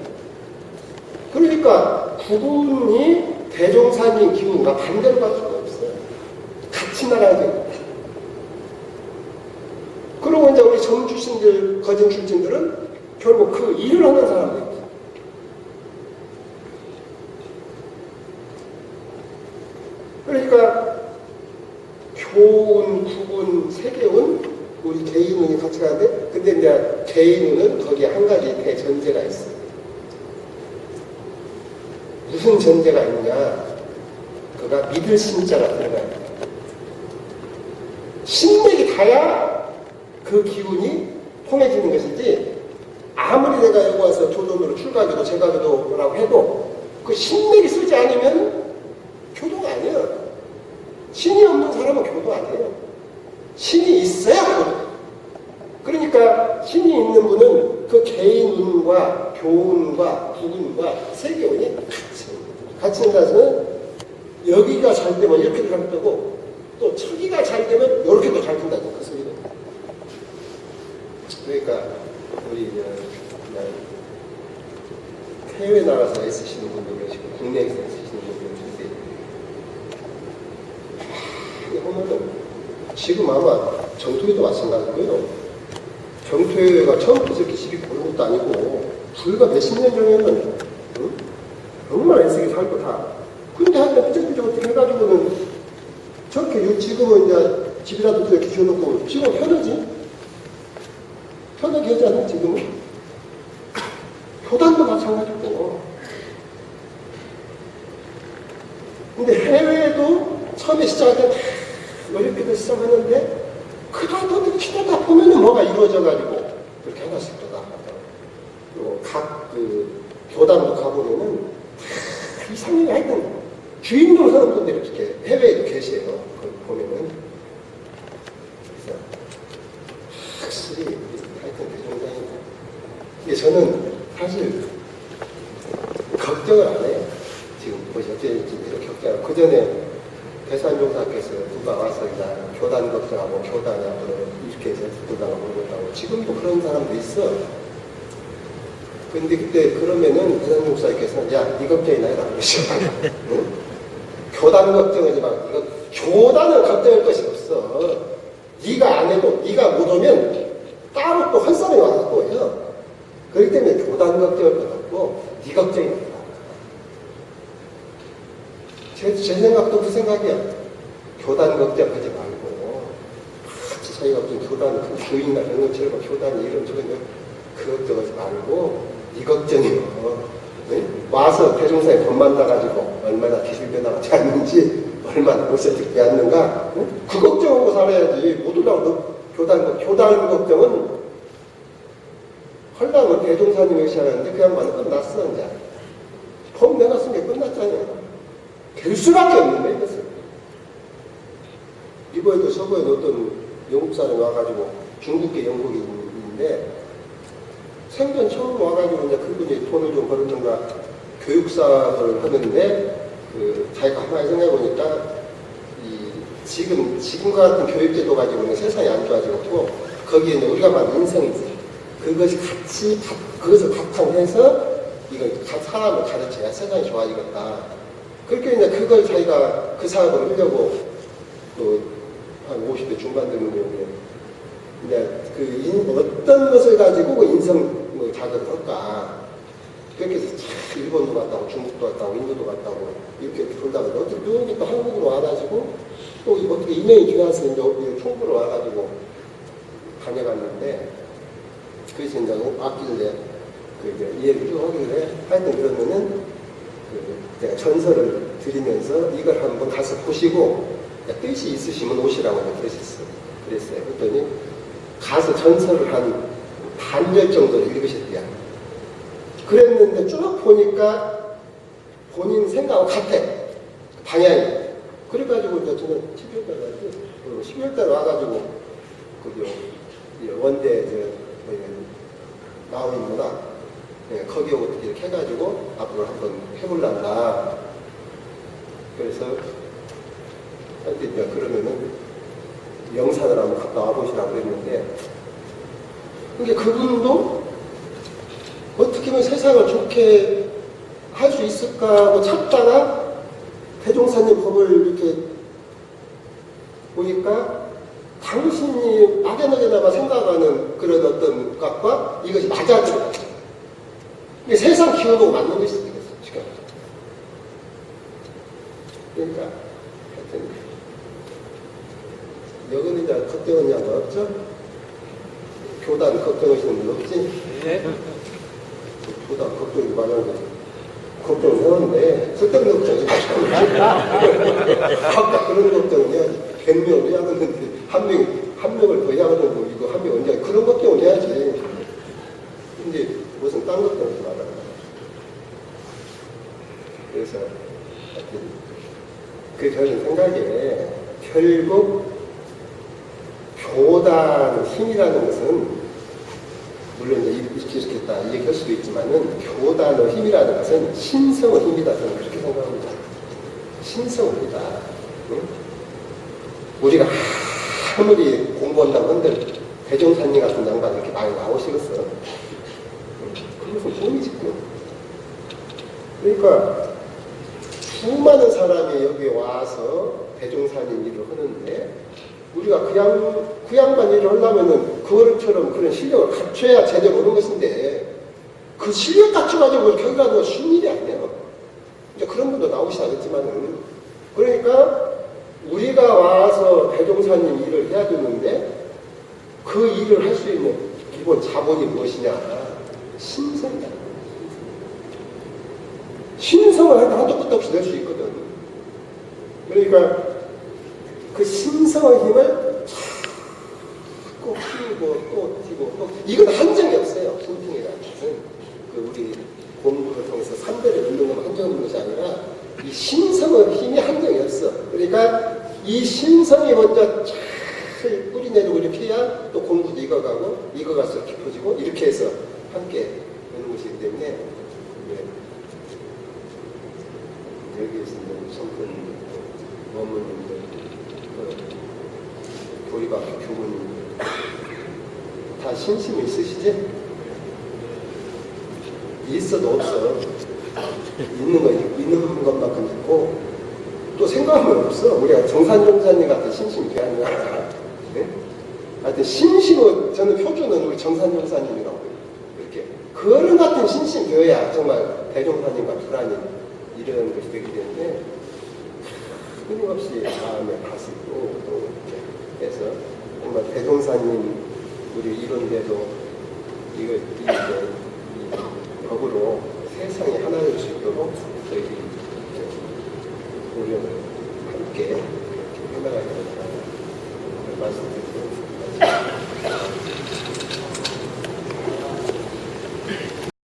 그러니까 구분이 대종사님 기운과 반대로 갈 수가 없어요. 같이 나가야 됩니다. 그러고 이제 우리 정주신들, 거진 출신들은 결국 그 일을 하는 사람들입니다. 그러니까 교운, 구분, 세계운, 우리 개인운이 같이 가는데 근데 이제 개인운은 거기에 한 가지 대전제가 있어요. 무슨 전제가 있느냐? 그가 믿을 신자가 들어가야 돼요. 신맥이 닿아야 그 기운이 통해지는 것이지 아무리 내가 여기 와서 교도로 출가기도 재가기도라고 해도 그 신맥이 쓰지 않으면 교도가 아니에요. 신이 없는 사람은 교도 아니에요. 신이 있어야 교도. 그러니까 신이 있는 분은 그 개인운과 교운과 구운과 세계운이 같이 된다면 여기가 잘 되면 이렇게도 잘 되고 또 저기가 잘 되면 이렇게도 잘 된다는 그 소리는. 그러니까 우리 해외 나가서 애쓰시는 분도 계시고 국내에서 애쓰시는 분도 계신데 보면은 지금 아마 정토회도 마찬가지고요. 정토회가 처음부터 이렇게 집이 고른 것도 아니고 불과 몇십 년 전에는 얼마나 애쓰게 살고 다. 근데 한 삐쩍삐쩍 어떻게 해가지고는 저렇게 지금은 이제 집이라도 이렇게 지어놓고 지금 편하지? 편하게 하지 않아 지금은? 교단도 마찬가지고. 근데 해외에도 처음에 시작할 때 이렇게도 시작하는데 그다음부터 치다가 보면은 뭐가 이루어져가지고 그렇게 하나씩 또 나가고 그리고 각 교단도 가보면은 이상하게 하여튼 주인공 사람들이 이렇게 해외에도 계세요. 그걸 보면은 그래서 확실히 하여튼 대종사님 이게 저는 사실 걱정을 안 해요. 지금 보시 어떻게 이렇게 걱정을 그 전에 대산종사께서 누가 와서 교단 걱정하고 교단이 앞으로 이렇게 해서 누가가 모르겠다고 지금도 그런 사람도 있어. 근데 그때 그러면은 대산종사께서는 야, 네 걱정이나 해라. 응? 교단 걱정하지 마. 교단은 걱정할 것이 없어. 네가 안 해도 네가 못 오면 따로 또 한 사람이 와서 또 해요. 그렇기 때문에 교단 걱정할 것 없고 네 걱정이 없다. 제 생각도 그 생각이야. 교단 걱정하지 말고 같이 자기가 무슨 교단 교인이나 이런 것처럼 교단이 이런 저런 그 걱정하지 말고 네 걱정이요. 네? 와서 대종사에 돈 만나가지고 얼마나 기술 변화가 잘 있는지 얼마나 옷에 듣지 않는가? 응? 그 걱정하고 살아야지. 모두라고 교단 걱정은 헐라면 대종사님이 시작하는데 그 양반은 끝났어 이제. 법 내가 쓴 게 끝났잖아요. 될 수밖에 없는데 이것은. 이번에도 서부에 어떤 영국 사람이 와가지고 중국계 영국인인데 생전 처음 와가지고 이제 그분이 돈을 좀 벌었는가 교육사업을 하는데 자기가 가만히 생각해보니까 지금과 같은 교육제도 가지고는 세상이 안 좋아지고 거기에 이제 우리가 말하는 인성이지. 그것이 같이 그것을 바탕해서 이걸 사람을 가르쳐야 세상이 좋아지겠다. 그렇게 이제 그걸 자기가 그 사업을 하려고 또 한 50대 중반 되는 경우에 이제 어떤 것을 가지고 그 인성 자극을 할까. 그렇게 해서 일본도 갔다 오고 중국도 갔다 오고 인도도 갔다 오고 이렇게 돌다가 어떻게 또 한국으로 와가지고 또 어떻게 인연이 지나서 이제 총부로 와가지고 다녀갔는데 그래서 이제 왔길래 이제 이해를 쭉 하길래 하여튼 그러면은 제가 전설을 드리면서 이걸 한번 가서 보시고 뜻이 있으시면 오시라고 그러셨어요. 그랬어요. 그랬더니 가서 전설을 한 반절 정도를 읽으셨대요. 그랬는데 쭉 보니까 본인 생각하고 같아. 방향이. 그래가지고 이제 저는 12월달 와가지고 원대 나오는구나. 거기에 어떻게 이렇게 해가지고 앞으로 한번 해볼란다. 그래서 그러면은 영산을 한번 갔다 와보시라고 그랬는데 근데 그분도 어떻게 하면 세상을 좋게 할 수 있을까 하고 찾다가 대종사님 법을 이렇게 보니까 당신이 막연하게나마 생각하는 그런 어떤 것과 이것이 맞아들어요. 이게 세상 기호도 맞는 것이 되겠어, 지금. 그러니까, 하여튼, 여기는 이제 걱정은 양 없죠? 교단 걱정하시는 분 없지? 네. 교단 걱정이 많은 거지. 걱정을 해왔는데, 쓸데없는 걱정이 아까 그런 걱정을 해야지. 100명을 해야 하는데, 한 명을 더 해야 하는데, 이거 한 명 언제, 그런 걱정을 해야지. 근데 무슨 딴 걱정을 하지 말아요. 그래서, 저는 생각에, 결국, 교단 힘이라는 것은 물론 이제 이렇게 얘기할 수도 있지만은 교단의 힘이라는 것은 신성의 힘이다. 저는 그렇게 생각합니다. 신성의 힘이다. 응? 우리가 아무리 공부한다고 한들 대종사님 같은 양반 이렇게 많이 나오시겠어. 그것은 꿈이지고. 그러니까 수많은 사람이 여기 와서 대종사님 일을 하는데 우리가 그 양반 일을 하려면은 그거처럼 그런 실력을 갖춰야 제대로 오는 것인데 그 실력 갖춰가지고 결과가 쉬운 일이 아니에요. 이제 그런 분도 나오시겠지만은 그러니까 우리가 와서 대종사님 일을 해야 되는데 그 일을 할 수 있는 기본 자본이 무엇이냐? 신성이다. 신성을 할 때 한도 끝도 없이 낼 수 있거든. 그러니까 그 신성의 힘을 자꾸 키우고 또 튀고 또 이건 한정이 없어요. 신통이라는 것은 우리 공부를 통해서 3대를 읽는 것만 한정이 있는 것이 아니라 이 신성의 힘이 한정이 없어. 그러니까 이 신성이 먼저 잘 뿌리내리고 이렇게 해야 또 공부도 익어가서 깊어지고 이렇게 해서 함께 되는 것이기 때문에 여기에서 성큰 원문님들 교리학교 교무님들 다 신심이 있으시지? 있어도 없어. 있는 것만큼 있고 또 생각하면 없어. 우리가 정산용사님 같은 신심이 돼야 하냐. 네? 하여튼 신심은 저는 표준은 우리 정산용사님이라고 이렇게 그런 같은 신심 되어야 정말 대종사님과 불안이 이런 것이 되기 때문에 끊임없이 마음에 가시고 또 이렇게 해서 정말 대종사님 우리 이런데도 이 법으로 세상이 하나 될 수 있도록 저희 노력을 합니다. 함께 해나가야 된다고 말씀드립니다.